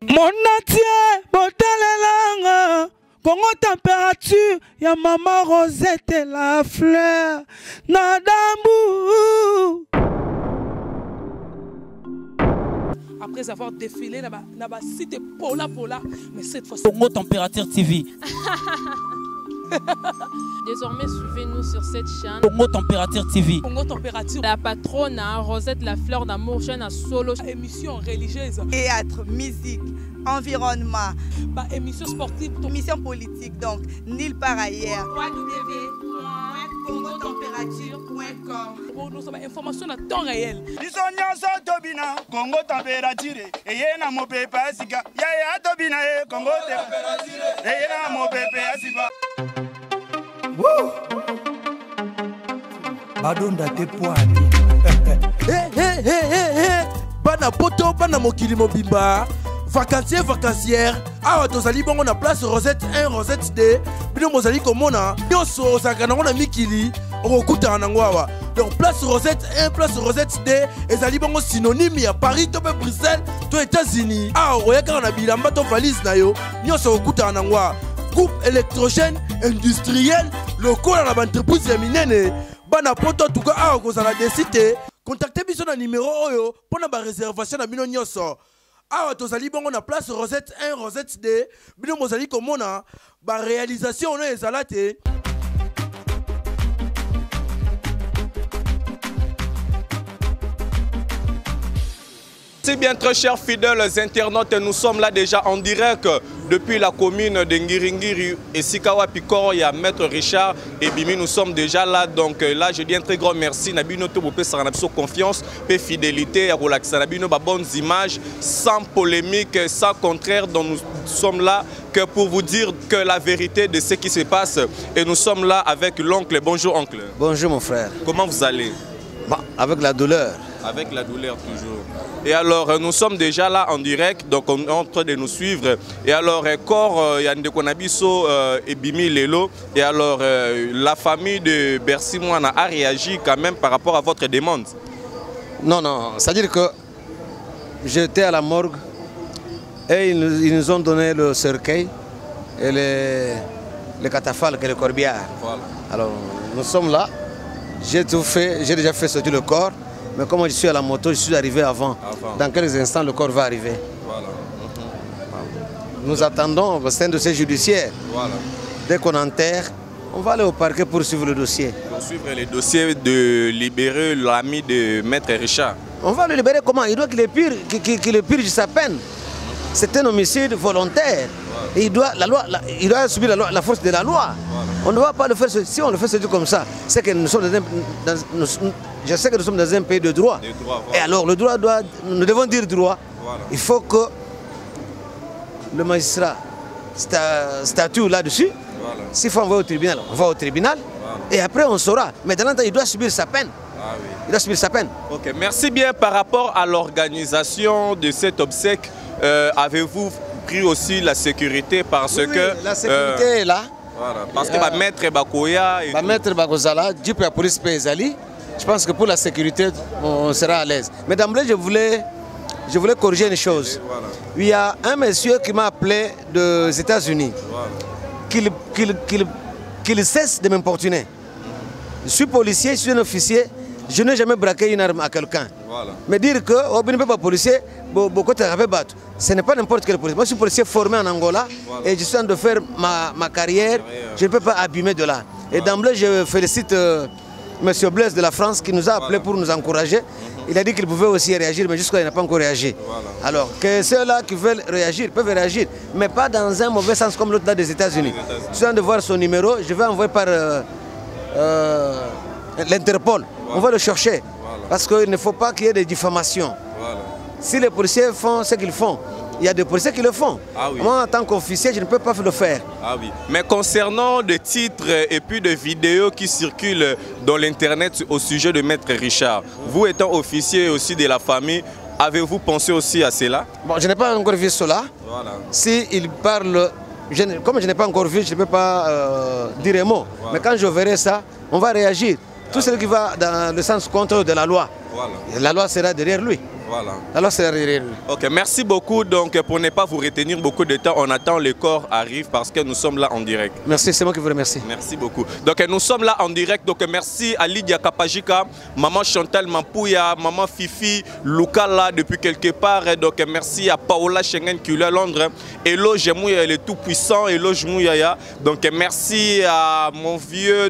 Mon entier, botalelanga, Congo température, ya maman Rosette et la fleur, Nadambu. Après avoir défilé là-bas, c'était Pola, mais cette fois-ci. Congo Température TV. Désormais, suivez-nous sur cette chaîne. Congo Température TV. Congo Température. La patronne, Rosette, la fleur d'amour, chaîne à solo. Émission religieuse. Théâtre, musique, environnement. Émission sportive. Émission politique, donc, nulle part ailleurs. www.congotempérature.com. Pour nous avons information à temps réel. Congo Température. Et yena mo pepe asika. Ya tobina Congo Température. Et yena mo pepe asika. Badonda te poani. Bana poto bana mokili mobimba. Vacancière. Awa tozali bongo na place Rosette 1, Rosette 2. Bino mozali komona. Nyonso osaka nango na mikili. Okuta nango awa. Donc place Rosette 1, place Rosette 2. Ezali bongo synonyme ya Paris to Bruxelles to États-Unis. Awa oyaka na bilamba to valise na yo. Nyonso okuta nango awa. Groupe électrogène industriel local na entreprise ya minene. Bana poto tuko awa kozala desite. Contactez biso na numéro oyo pona ba réservation na bino nyonso. Awa tozali bongo na place Rosette 1, Rosette 2. Bino mozali komona ba réalisation ono ezala te. Merci bien très chers fidèles internautes, nous sommes là déjà en direct depuis la commune de Ngiringiri et Sikawa Pikoro, il y a Maître Richard et Bimi, nous sommes déjà là, donc là je dis un très grand merci, Nabino Tobopé Saranapso confiance, et fidélité, à Nabino bonnes images, sans polémique, sans contraire, donc nous sommes là que pour vous dire que la vérité de ce qui se passe et nous sommes là avec l'oncle. Bonjour oncle. Bonjour mon frère. Comment vous allez? Bah, avec la douleur. Avec la douleur toujours. Et alors, nous sommes déjà là en direct, donc on est en train de nous suivre. Et alors, corps Yande Konabiso et Bimi Lelo. Et alors, la famille de Bercy Moana a réagi quand même par rapport à votre demande. Non, c'est-à-dire que j'étais à la morgue et ils nous ont donné le cercueil et le catafalque et le corbillard. Voilà. Alors, nous sommes là. J'ai tout fait, j'ai déjà fait sortir le corps. Mais comme je suis à la moto, je suis arrivé avant. Dans quelques instants, le corps va arriver. Voilà. Nous attendons un dossier judiciaire. Voilà. Dès qu'on enterre, on va aller au parquet pour suivre le dossier. Pour suivre le dossier de libérer l'ami de Maître Richard. On va le libérer comment? Il doit qu'il purge sa peine. C'est un homicide volontaire. Voilà. Et il doit subir la force de la loi. Voilà. On ne doit pas le faire. Si on le fait comme ça, c'est que nous sommes je sais que nous sommes dans un pays de droit. Voilà. Et alors, le droit nous devons dire droit. Voilà. Il faut que le magistrat statue là-dessus. Voilà. S'il faut envoyer au tribunal, on va au tribunal. Voilà. Et après, on saura. Mais dans l'instant, il doit subir sa peine. Ah, oui. Il doit subir sa peine. Ok, merci bien. Par rapport à l'organisation de cet obsèque, avez-vous pris aussi la sécurité parce que... La sécurité est là. Voilà, parce que Maître Bakoya... Maître Bakozala, Djip la police Pézali. Je pense que pour la sécurité, on sera à l'aise. Mais d'emblée, je voulais corriger une chose. Voilà. Il y a un monsieur qui m'a appelé des États-Unis, voilà, qu'il cesse de m'importuner. Je suis policier, je suis un officier, je n'ai jamais braqué une arme à quelqu'un. Voilà. Me dire que je ne suis pas policier, ce n'est pas n'importe quel policier. Moi, je suis policier formé en Angola, voilà, et je suis en train de faire ma carrière. Je ne peux pas abîmer de là. Et d'emblée, je félicite... Monsieur Blaise de la France qui nous a appelé, voilà, pour nous encourager. Il a dit qu'il pouvait aussi réagir, mais jusqu'à là il n'a pas encore réagi. Voilà. Alors que ceux-là qui veulent réagir peuvent réagir, mais pas dans un mauvais sens comme l'autre là des États-Unis. Je suis en train de voir son numéro, je vais envoyer par l'Interpol. Voilà. On va le chercher, voilà, parce qu'il ne faut pas qu'il y ait des diffamations. Voilà. Si les policiers font ce qu'ils font, il y a des policiers qui le font. Ah oui. Moi, en tant qu'officier, je ne peux pas le faire. Ah oui. Mais concernant des titres et puis des vidéos qui circulent dans l'Internet au sujet de Maître Richard, vous étant officier aussi de la famille, avez-vous pensé aussi à cela? Bon, je n'ai pas encore vu cela. Voilà. S'il parle, comme je n'ai pas encore vu, je ne peux pas dire un mot. Voilà. Mais quand je verrai ça, on va réagir. Tout celui qui va dans le sens contraire de la loi, voilà. La loi sera derrière lui. Voilà. Alors c'est derrière lui. Ok, merci beaucoup. Donc pour ne pas vous retenir beaucoup de temps, on attend le corps arrive parce que nous sommes là en direct. Merci, c'est moi qui vous remercie. Merci beaucoup. Donc nous sommes là en direct. Donc merci à Lydia Kapajika, maman Chantal Mampouya, maman Fifi, Luca là depuis quelque part. Donc merci à Paola Schengen qui est à Londres. Eloge Mouya, le tout puissant. Eloge Mouyaya. Donc merci à mon vieux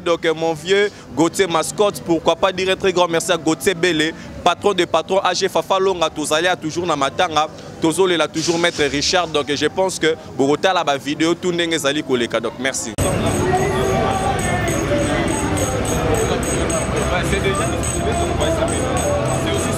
Gauthier Mascotte. Pourquoi pas dire très grand merci à Gauthier Bélé, patron de patron AG Fafalonga, Tozali a toujours na matanga, Tozole l'a toujours maître Richard. Donc je pense que Bogota la vidéo tout n'est zali koleka. Donc merci. C'est déjà c'est aussi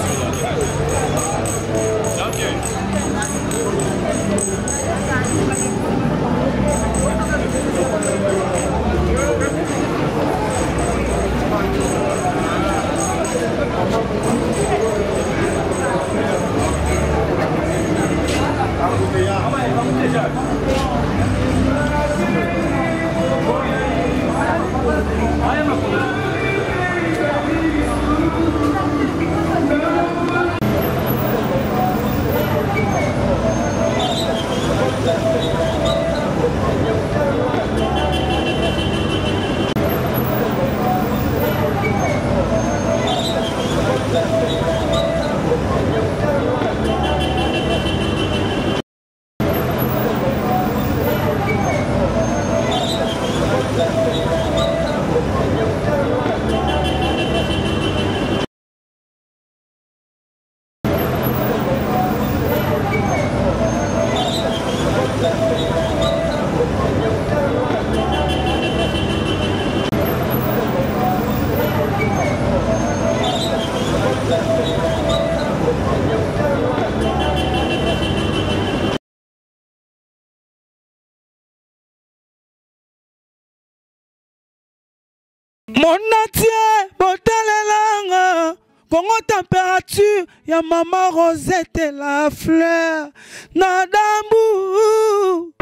Mon atier, botalelanga, Congo température, ya maman Rosette et la fleur, Nadambu.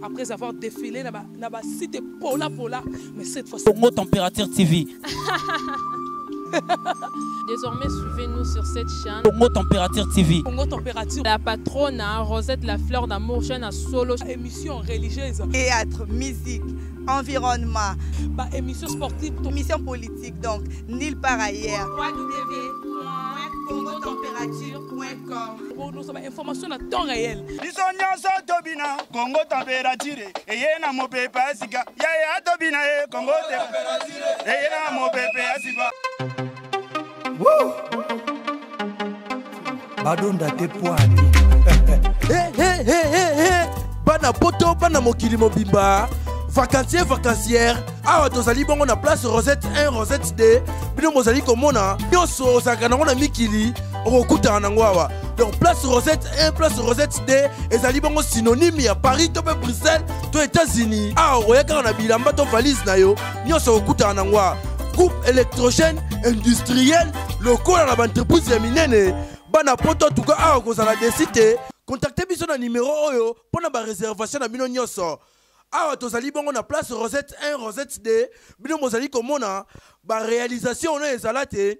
Après avoir défilé, na ba cité Pola, mais cette fois-ci. Congo Température TV. Désormais, suivez-nous sur cette chaîne. Congo Température TV. Congo Température. La patronne Rosette la fleur d'amour, chaîne à solo, émission religieuse. Théâtre, musique, environnement. Bah, émission sportive. Émission politique, donc, nulle part ailleurs. www.congotempérature.com. Pour nous avoir information à temps réel. Bisonyanso tobina, Congo Température. Et na mo pepe asika. Ya tobina Congo Température. Et na mo pepe asika. Badonda te poani. Bana poto bana mokili mobimba. Vacancière awa tozali bongo na place Rosette 1 Rosette 2 bino mozali komona nyonso osakana na mikili okokutana nango awa. Donc place Rosette 1 place Rosette 2 ezali bongo synonyme ya Paris to Bruxelles to États-Unis. Awa oyaka na bilamba to valise na yo nyonso okutana nango awa. Groupe électrogène industriel lokola na entreprise ya minene bana poto tuka awa kozala desite. Contactez biso na numéro oyo pona ba réservation na bino nyonso. Awa tozali bongo na place Rosette 1 Rosette 2 bino mozali komona ba réalisation na ezala te.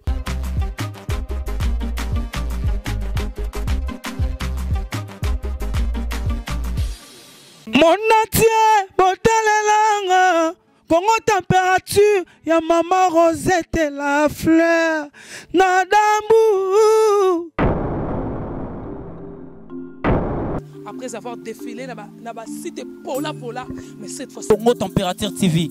Mon atier, botalelanga, Congo température, ya maman Rosette et la fleur, Nadambu. Après avoir défilé, na ba cité Pola, mais cette fois-ci. Congo Température TV.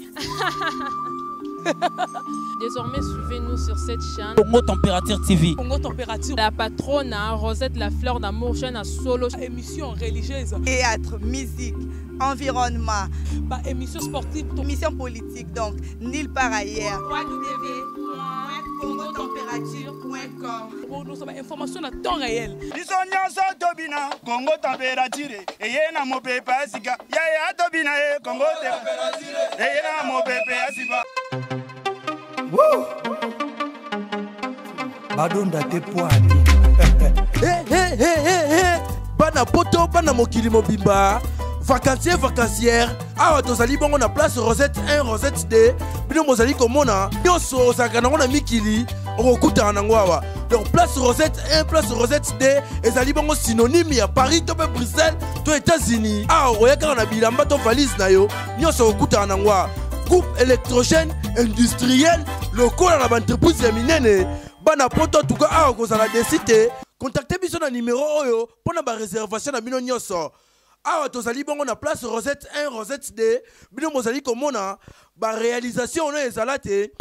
Désormais, suivez-nous sur cette chaîne. Congo Température TV. Congo Température. La patronne Rosette la fleur d'amour, chaîne à solo, émission religieuse. Théâtre, musique, environnement. Bah, émission sportive. Émission politique, donc, nulle part ailleurs. www.congotempérature.com. Pour nous avoir information à temps réel. Bisonyanso tobina, Congo Température. Et na mo pepe asika. Ya tobina Congo Température. Et na mo pepe asika. Badonda te poani. Bana poto bana mokili mobimba. vacancier vacancière awa tozali bongo na place Rosette 1 Rosette 2 bino mozali komona nyonso ozalaka nango na mikili okokutana nango awa. Donc place Rosette 1 place Rosette 2 ezali bongo synonyme ya Paris to pe Bruxelles to États-Unis. Awa oyaka na bilamba to valise na yo nyonso okokutana nango awa. Groupe électrogène industriel lokola na entreprise ya minene bana poto tuka awa kozala desite. Contactez biso na numéro oyo pona ba réservation na bino nyonso. Awa tozali bongo na place Rosette 1 Rosette 2 bino mozali komona ba réalisation no ezala te